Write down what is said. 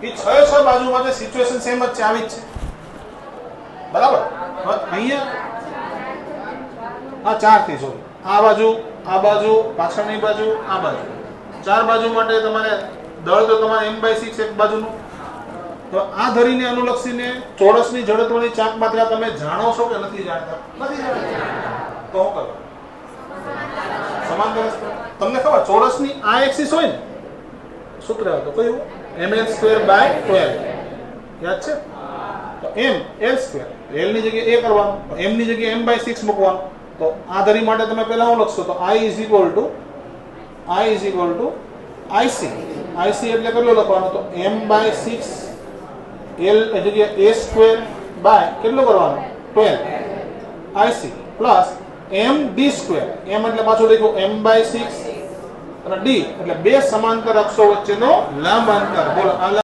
એ 6 બાજુમાં જે situation same જ છે, આવી જ છે, બરાબર. અહીંયા આ 4 થી સોરી આ બાજુ પાછળની બાજુ આ બાજુ 4 બાજુ માટે તમારે દળ તો તમારે m/6 એક બાજુનું. તો આ ધરીને અનુલક્ષીને ચોરસની જડત્વની ચાપ માત્રા તમે જાણો છો કે નથી જાણતા? નથી જાણતા. તો શું કરો? સમાંતર તમને ખબર ચોરસની આ એક્સિસ હોય ને, સૂત્ર હતું કયું? ml²/12 યાદ છે? તો m l², l ની જગ્યાએ a કરવાનું, m ની જગ્યાએ m/6 મૂકવાનું. તો આ ધરી માટે તમે પહેલા શું લખશો? તો i is equal to ic. ic એટલે કેટલું લખવાનું? તો m/6 l જગ્યાએ a² કેટલું કરવાનું? 12 ic પ્લસ md². m એટલે પાછું લખ્યું m/6 અને d એટલે બે સમાંતર અક્ષો વચ્ચેનો લંબ અંતર. બોલો આ